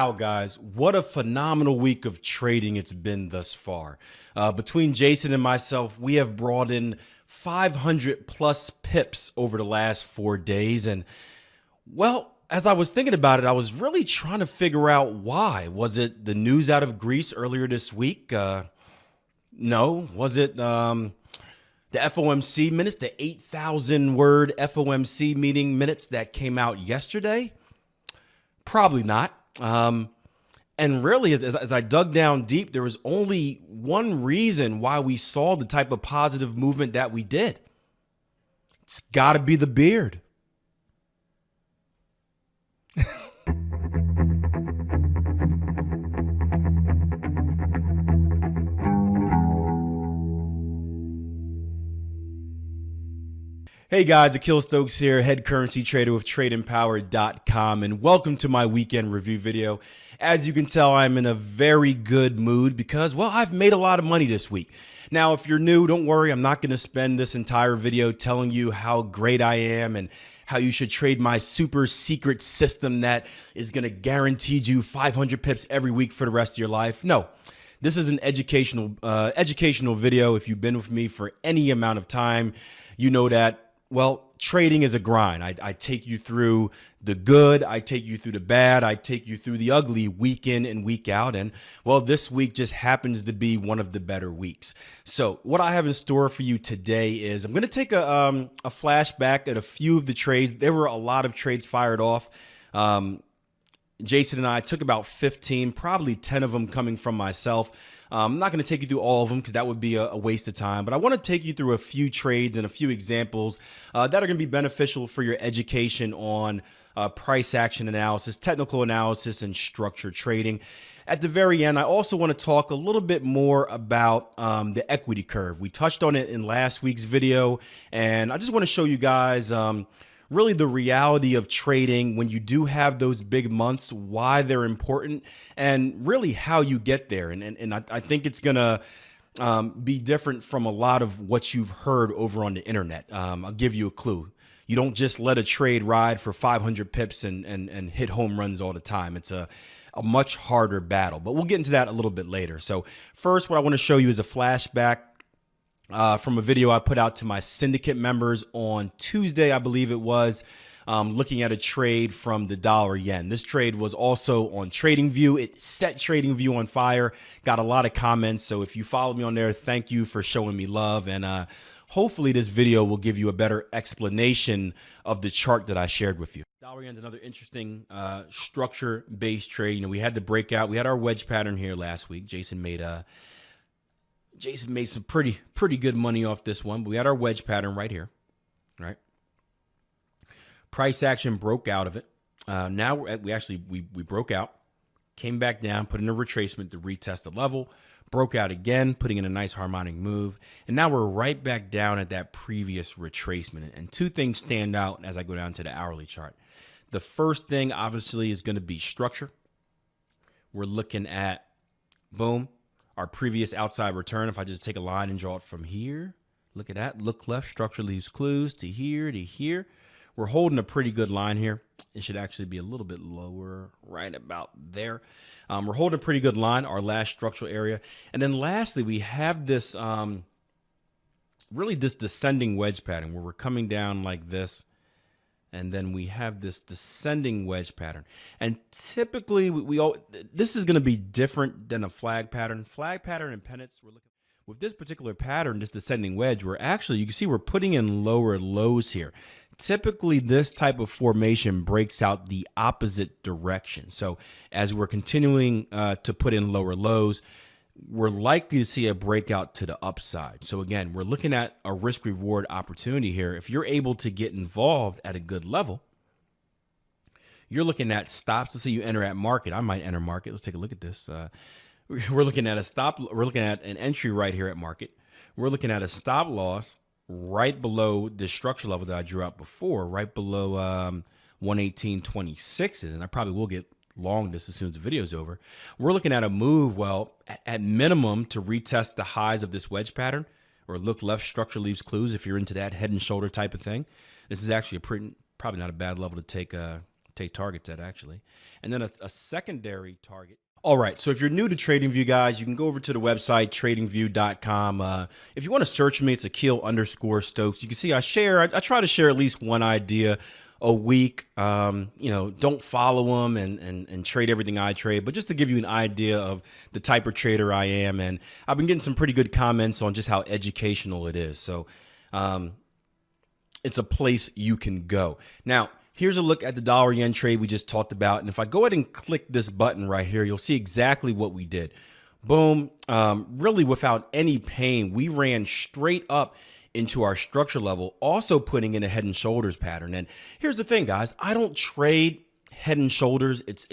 Wow, guys, what a phenomenal week of trading it's been thus far. Between Jason and myself, we have brought in 500 plus pips over the last 4 days. And well, as I was thinking about it, I was really trying to figure out why. Was it the news out of Greece earlier this week? No. Was it the FOMC minutes, the 8,000 word FOMC meeting minutes that came out yesterday? Probably not. And really, as I dug down deep, there was only one reason why we saw the type of positive movement that we did. It's got to be the beard. Hey guys, Akil Stokes here, head currency trader with TradingPower.com, and welcome to my weekend review video. As you can tell, I'm in a very good mood because, well, I've made a lot of money this week. Now, if you're new, don't worry, I'm not going to spend this entire video telling you how great I am and how you should trade my super secret system that is going to guarantee you 500 pips every week for the rest of your life. No. This is an educational video. If you've been with me for any amount of time, you know that, well, trading is a grind. I take you through the good, I take you through the bad, I take you through the ugly week in and week out. And well, this week just happens to be one of the better weeks. So what I have in store for you today is I'm going to take a flashback at a few of the trades. There were a lot of trades fired off. Jason and I took about 15, probably 10 of them coming from myself. I'm not going to take you through all of them because that would be a waste of time, but I want to take you through a few trades and a few examples that are going to be beneficial for your education on price action analysis, technical analysis, and structured trading. At the very end, I also want to talk a little bit more about the equity curve. We touched on it in last week's video, and I just want to show you guys really the reality of trading when you do have those big months, why they're important, and really how you get there. And I think it's going to be different from a lot of what you've heard over on the internet. I'll give you a clue. You don't just let a trade ride for 500 pips and hit home runs all the time. It's a much harder battle, but we'll get into that a little bit later. So first, what I want to show you is a flashback from a video I put out to my syndicate members on Tuesday, I believe it was, looking at a trade from the dollar yen. This trade was also on TradingView. It set TradingView on fire, got a lot of comments. So if you followed me on there, thank you for showing me love. And hopefully this video will give you a better explanation of the chart that I shared with you. Dollar yen's another interesting structure-based trade. You know, we had the breakout. We had our wedge pattern here last week. Jason made some pretty good money off this one, but we had our wedge pattern right here, right? Price action broke out of it. Now we broke out, came back down, put in a retracement to retest the level, broke out again, putting in a nice harmonic move, and now we're right back down at that previous retracement. And two things stand out as I go down to the hourly chart. The first thing obviously is going to be structure. We're looking at, boom, our previous outside return. If I just take a line and draw it from here, look at that. Look left, structure leaves clues to here, to here. We're holding a pretty good line here. It should actually be a little bit lower, right about there. We're holding a pretty good line, our last structural area. And then lastly, we have this, really this descending wedge pattern where we're coming down like this. And then we have this descending wedge pattern. And typically, this is going to be different than a flag pattern. Flag pattern and pennants, we're looking with this particular pattern, this descending wedge, we're actually, you can see we're putting in lower lows here. Typically, this type of formation breaks out the opposite direction. So as we're continuing to put in lower lows, we're likely to see a breakout to the upside. So again, we're looking at a risk reward opportunity here. If you're able to get involved at a good level, you're looking at stops. Let's say you enter at market. I might enter market. Let's take a look at this. We're looking at a stop. We're looking at an entry right here at market. We're looking at a stop loss right below the structure level that I drew out before, right below 118.26. And I probably will get long this as soon as the video is over. We're looking at a move, well, at minimum to retest the highs of this wedge pattern, or look left, structure leaves clues if you're into that head and shoulder type of thing. This is actually a pretty, probably not a bad level to take take targets at actually. And then a secondary target. All right, so if you're new to TradingView, guys, you can go over to the website, tradingview.com. If you want to search me, it's Akil_Stokes. You can see I try to share at least one idea a week. Don't follow them and trade everything I trade, but just to give you an idea of the type of trader I am. And I've been getting some pretty good comments on just how educational it is. So it's a place you can go. Now, here's a look at the dollar yen trade we just talked about. And if I go ahead and click this button right here, you'll see exactly what we did. Boom. Really without any pain, we ran straight up into our structure level, also putting in a head and shoulders pattern. And here's the thing, guys, I don't trade head and shoulders. It's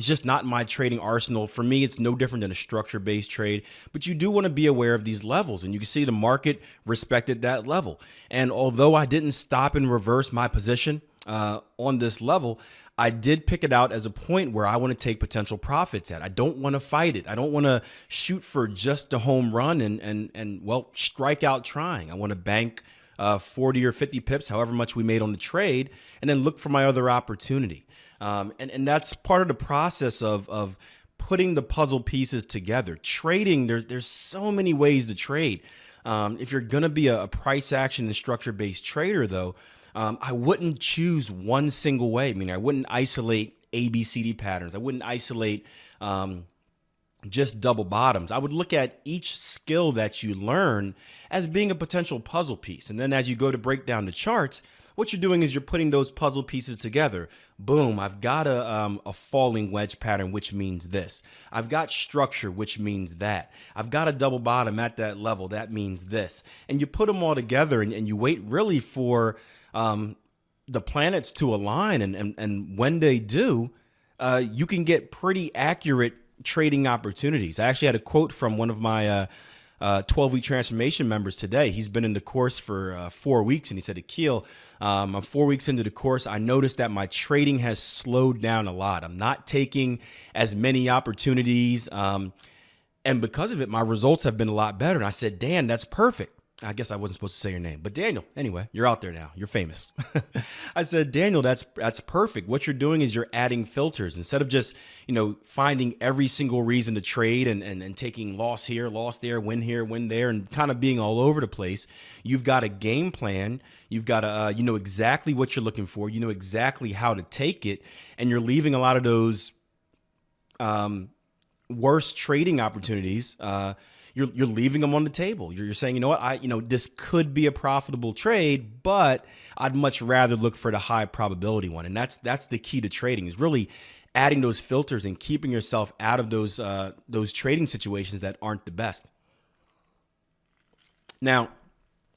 just not my trading arsenal. For me, it's no different than a structure-based trade, but you do want to be aware of these levels, and you can see the market respected that level. And although I didn't stop and reverse my position on this level, I did pick it out as a point where I want to take potential profits at. I don't want to fight it. I don't want to shoot for just a home run and well, strike out trying. I want to bank 40 or 50 pips, however much we made on the trade, and then look for my other opportunity. And that's part of the process of putting the puzzle pieces together. Trading, there's so many ways to trade. If you're going to be a price action and structure-based trader, though, I wouldn't choose one single way. I mean, I wouldn't isolate ABCD patterns. I wouldn't isolate just double bottoms. I would look at each skill that you learn as being a potential puzzle piece. And then as you go to break down the charts, what you're doing is you're putting those puzzle pieces together. Boom, I've got a falling wedge pattern, which means this. I've got structure, which means that. I've got a double bottom at that level, that means this. And you put them all together and you wait really for the planets to align. And when they do, you can get pretty accurate trading opportunities. I actually had a quote from one of my 12-week transformation members today. He's been in the course for 4 weeks, and he said, Akil, I'm 4 weeks into the course. I noticed that my trading has slowed down a lot. I'm not taking as many opportunities. And because of it, my results have been a lot better. And I said, Dan, that's perfect. I guess I wasn't supposed to say your name, but Daniel, anyway, you're out there now. You're famous. I said, Daniel, that's perfect. What you're doing is you're adding filters instead of just, finding every single reason to trade and taking loss here, loss there, win here, win there, and kind of being all over the place. You've got a game plan. You've got to, you know exactly what you're looking for. You know exactly how to take it. And you're leaving a lot of those worse trading opportunities. You're leaving them on the table. You're saying, you know what, this could be a profitable trade, but I'd much rather look for the high probability one. And that's the key to trading, is really adding those filters and keeping yourself out of those trading situations that aren't the best. Now,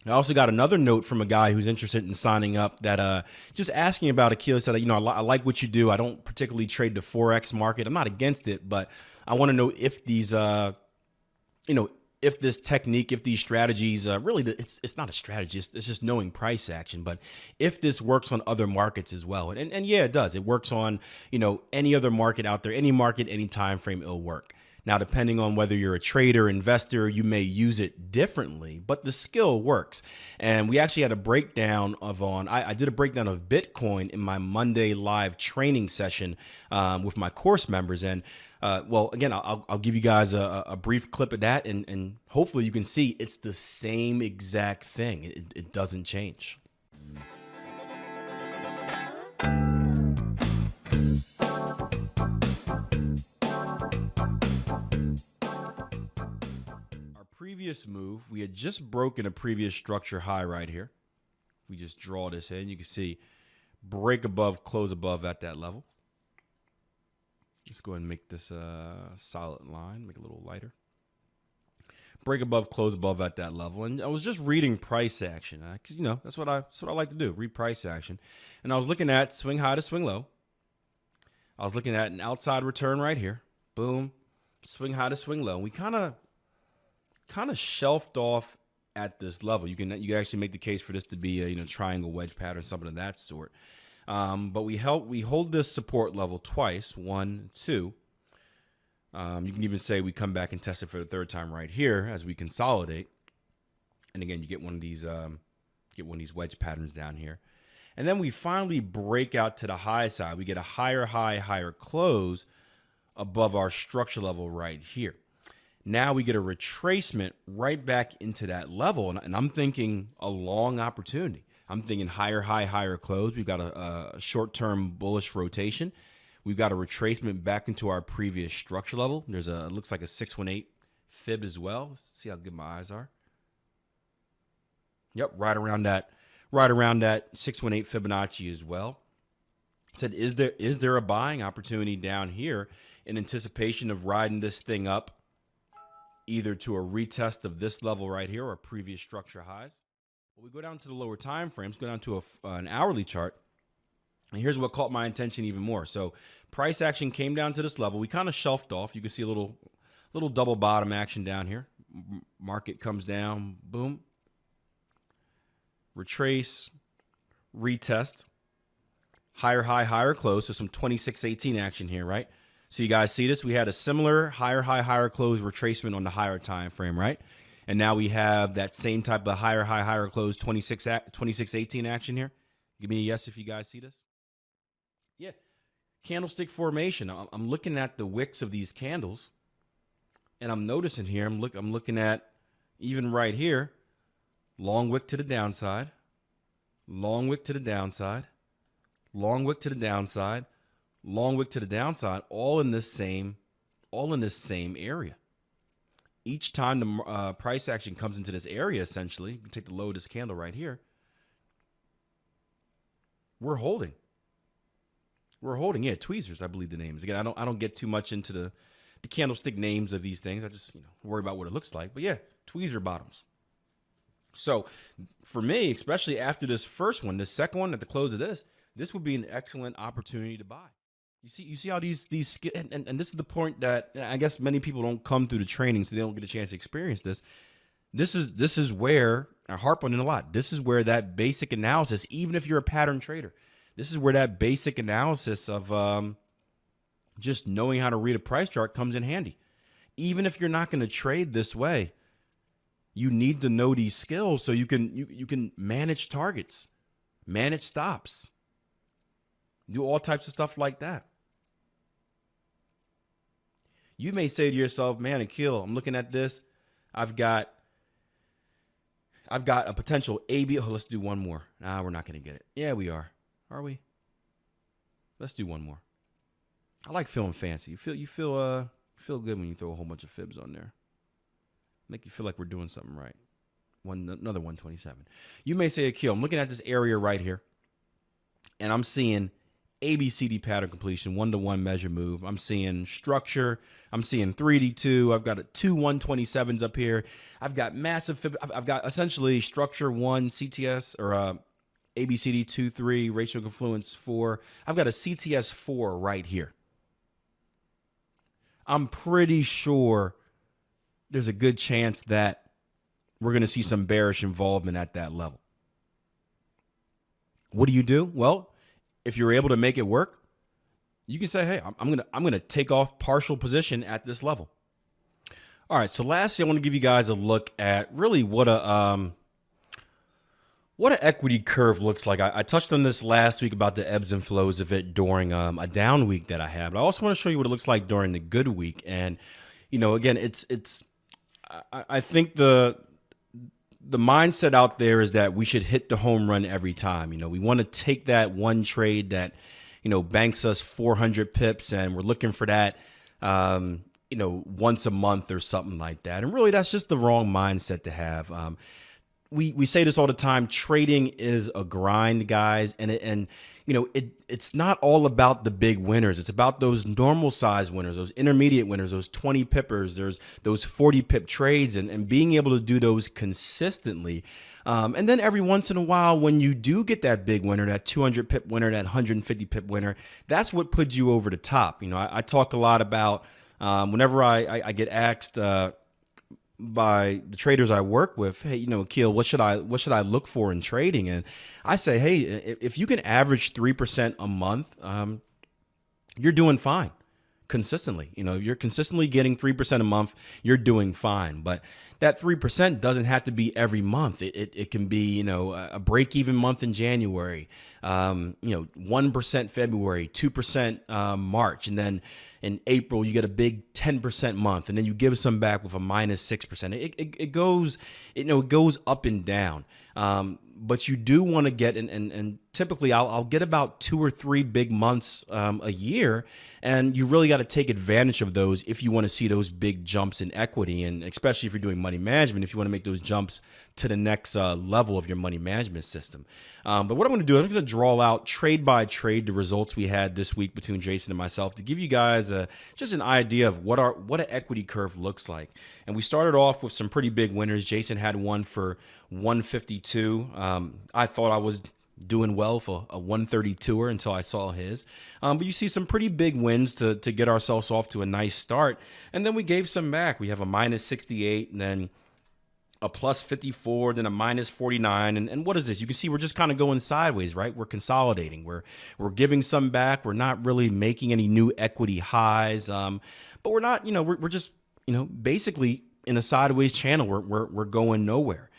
I also got another note from a guy who's interested in signing up that just asking about Akil. Said, I like what you do. I don't particularly trade the Forex market. I'm not against it, but I want to know if these if this technique, if these strategies, really, it's not a strategy, it's just knowing price action, but if this works on other markets as well. And yeah, it does. It works on, any other market out there, any market, any time frame, it'll work. Now, depending on whether you're a trader, investor, you may use it differently, but the skill works. And we actually had a breakdown I did a breakdown of Bitcoin in my Monday live training session with my course members. And well, again, I'll give you guys a brief clip of that, and hopefully you can see it's the same exact thing. It doesn't change. Previous move, we had just broken a previous structure high right here. We just draw this in. You can see break above, close above at that level. Let's go ahead and make this a solid line, make it a little lighter. Break above, close above at that level. And I was just reading price action because, that's what I like to do, read price action. And I was looking at swing high to swing low. I was looking at an outside return right here. Boom, swing high to swing low. And we kind of shelved off at this level. You can actually make the case for this to be a triangle wedge pattern, something of that sort. But we hold this support level twice, 1, 2. You can even say we come back and test it for the third time right here as we consolidate. And again, you get one of these wedge patterns down here. And then we finally break out to the high side. We get a higher high, higher close above our structure level right here. Now we get a retracement right back into that level. And I'm thinking a long opportunity. I'm thinking higher high, higher close. We've got a short-term bullish rotation. We've got a retracement back into our previous structure level. There's it looks like a 618 fib as well. Let's see how good my eyes are. Yep, right around that 618 Fibonacci as well. Said, is there a buying opportunity down here in anticipation of riding this thing up either to a retest of this level right here or previous structure highs? Well, we go down to the lower time frames, go down to an hourly chart, and here's what caught my attention even more. So price action came down to this level. We kind of shelved off. You can see a little double bottom action down here. Market comes down, boom. Retrace, retest, higher high, higher close. So some 2618 action here, right? So you guys see this? We had a similar higher high, higher close retracement on the higher time frame, right? And now we have that same type of higher high, higher close 2618 action here. Give me a yes if you guys see this. Yeah, candlestick formation. I'm looking at the wicks of these candles, and I'm noticing here, I'm looking at even right here, long wick to the downside, long wick to the downside, long wick to the downside, long wick to the downside, all in this same area. Each time the price action comes into this area, essentially, you can take the low of this candle right here, we're holding. We're holding. Yeah, tweezers, I believe the name is. Again, I don't get too much into the candlestick names of these things. I just worry about what it looks like. But yeah, tweezer bottoms. So for me, especially after this first one, the second one at the close of this would be an excellent opportunity to buy. You see how these and this is the point that I guess many people don't come through the training, so they don't get a chance to experience this. This is where I harp on it a lot. This is where that basic analysis, even if you're a pattern trader, this is where that basic analysis of just knowing how to read a price chart comes in handy. Even if you're not going to trade this way, you need to know these skills so you can manage targets, manage stops, do all types of stuff like that. You may say to yourself, man, Akil, I'm looking at this. I've got a potential AB. Oh, let's do one more. Nah, we're not going to get it. Yeah, we are. Are we? Let's do one more. I like feeling fancy. You feel good when you throw a whole bunch of fibs on there. Make you feel like we're doing something right. Another 127. You may say, Akil, I'm looking at this area right here, and I'm seeing ABCD pattern completion, 1-to-1 measure move. I'm seeing structure. I'm seeing 3D2. I've got two 127s up here. I've got massive fib. I've got essentially structure 1, CTS, or ABCD 2, 3, ratio confluence 4. I've got a CTS 4 right here. I'm pretty sure there's a good chance that we're going to see some bearish involvement at that level. What do? Well, if you're able to make it work, you can say, hey, I'm gonna take off partial position at this level. All right, so lastly, I want to give you guys a look at really what an equity curve looks like. I touched on this last week about the ebbs and flows of it during a down week that I have. But I also want to show you what it looks like during the good week. And again, I think the mindset out there is that we should hit the home run every time. We want to take that one trade that, banks us 400 pips, and we're looking for that, once a month or something like that. And really, that's just the wrong mindset to have. We say this all the time. Trading is a grind, guys, and it's not all about the big winners. It's about those normal size winners, those intermediate winners, those 20 pippers. There's those 40 pip trades, and being able to do those consistently. And then every once in a while, when you do get that big winner, that 200 pip winner, that 150 pip winner, that's what puts you over the top. I talk a lot about whenever I get asked by the traders I work with, hey, Akil, what should I look for in trading? And I say, hey, if you can average 3% a month, you're doing fine. consistently. You know, if you're consistently getting 3% a month, you're doing fine. But that 3% doesn't have to be every month. It can be, you know, a break even month in January, you know, 1% February, 2% March, and then in April you get a big 10% month, and then you give some back with a -6%. It goes, you know, it goes up and down. But you do want to get, and typically I'll get about 2 or 3 big months a year, and you really got to take advantage of those if you want to see those big jumps in equity, and especially if you're doing money management, if you want to make those jumps to the next level of your money management system. But what I'm going to do, I'm going to draw out trade by trade the results we had this week between Jason and myself to give you guys just an idea of what an equity curve looks like. And we started off with some pretty big winners. Jason had one for 152. I thought I was doing well for a 132er until I saw his. But you see some pretty big wins to get ourselves off to a nice start. And then we gave some back. We have a -68 and then a +54, then a -49. And what is this? You can see we're just kind of going sideways, right? We're consolidating. We're giving some back. We're not really making any new equity highs. But we're not, you know, we're just, you know, basically in a sideways channel. We're going nowhere.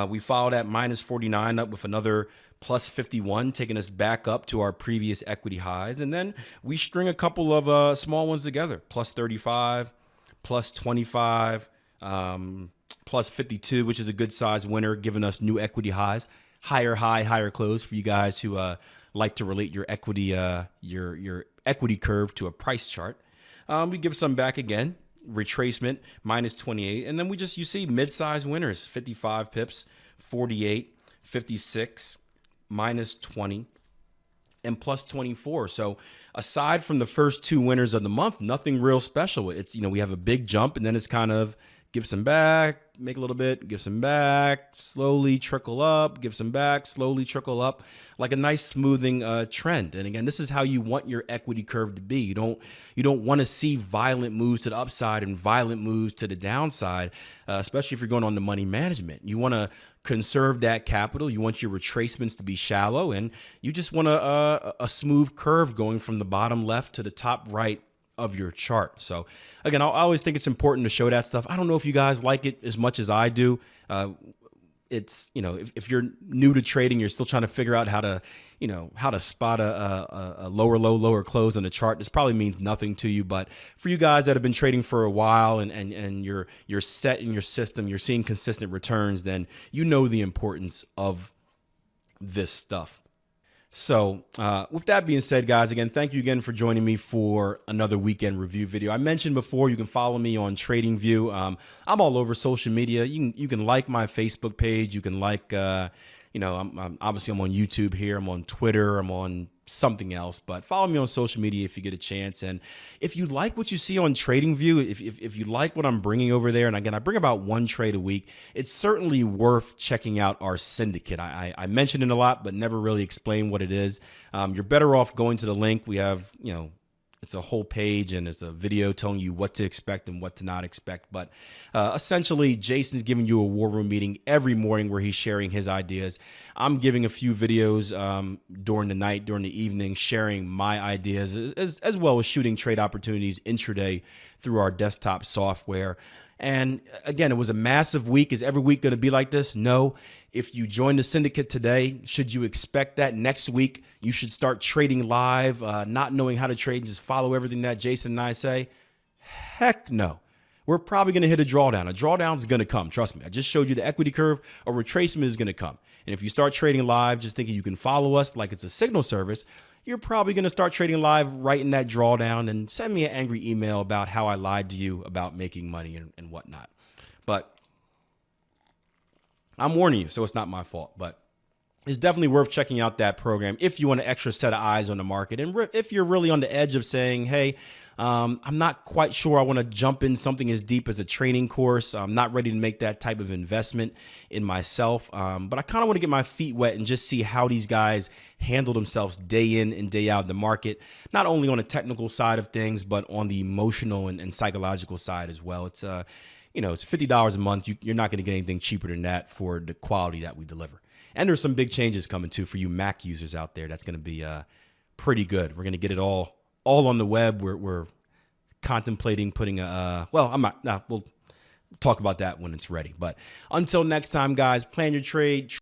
We followed that -49 up with another +51, taking us back up to our previous equity highs. And then we string a couple of small ones together, +35, +25, +52, which is a good size winner, giving us new equity highs, higher high, higher close for you guys who like to relate your equity curve to a price chart. We give some back again. Retracement -28, and then you see mid-size winners, 55 pips, 48, 56, -20, and +24. So aside from the first 2 winners of the month, nothing real special. It's, you know, we have a big jump, and then it's kind of give some back, make a little bit, give some back, slowly trickle up, give some back, slowly trickle up, like a nice smoothing trend. And again, this is how you want your equity curve to be. You don't want to see violent moves to the upside and violent moves to the downside, especially if you're going on the money management. You want to conserve that capital. You want your retracements to be shallow, and you just want a smooth curve going from the bottom left to the top right of your chart. So again, I always think it's important to show that stuff. I don't know if you guys like it as much as I do. It's, you know, if you're new to trading, you're still trying to figure out how to spot a lower low, lower close on the chart. This probably means nothing to you, but for you guys that have been trading for a while and you're set in your system, you're seeing consistent returns, then you know the importance of this stuff. So with that being said, guys, again, thank you again for joining me for another weekend review video. I mentioned before, you can follow me on TradingView. I'm all over social media. You can like my Facebook page. You can like, you know, I'm obviously I'm on YouTube here. I'm on Twitter. I'm on something else, but follow me on social media if you get a chance. And if you like what you see on TradingView, if you like what I'm bringing over there, and again, I bring about 1 trade a week, it's certainly worth checking out our syndicate. I mention it a lot, but never really explain what it is. You're better off going to the link. We have, you know, it's a whole page and it's a video telling you what to expect and what to not expect. But essentially, Jason's giving you a war room meeting every morning where he's sharing his ideas. I'm giving a few videos during the night, during the evening, sharing my ideas, as well as shooting trade opportunities intraday through our desktop software. And again, it was a massive week. Is every week going to be like this? No. If you join the syndicate today, should you expect that next week you should start trading live, not knowing how to trade and just follow everything that Jason and I say? Heck no. We're probably going to hit a drawdown. A drawdown is going to come. Trust me. I just showed you the equity curve. A retracement is going to come. And if you start trading live, just thinking you can follow us like it's a signal service, you're probably going to start trading live right in that drawdown and send me an angry email about how I lied to you about making money and whatnot. But I'm warning you, so it's not my fault. But it's definitely worth checking out that program if you want an extra set of eyes on the market. And if you're really on the edge of saying, hey, I'm not quite sure I want to jump in something as deep as a training course. I'm not ready to make that type of investment in myself. But I kind of want to get my feet wet and just see how these guys handle themselves day in and day out in the market, not only on the technical side of things, but on the emotional and psychological side as well. It's you know, it's $50 a month. You're not going to get anything cheaper than that for the quality that we deliver. And there's some big changes coming too for you Mac users out there. That's going to be pretty good. We're going to get it all on the web. We're contemplating putting well, I'm not, we'll talk about that when it's ready. But until next time, guys, plan your trade,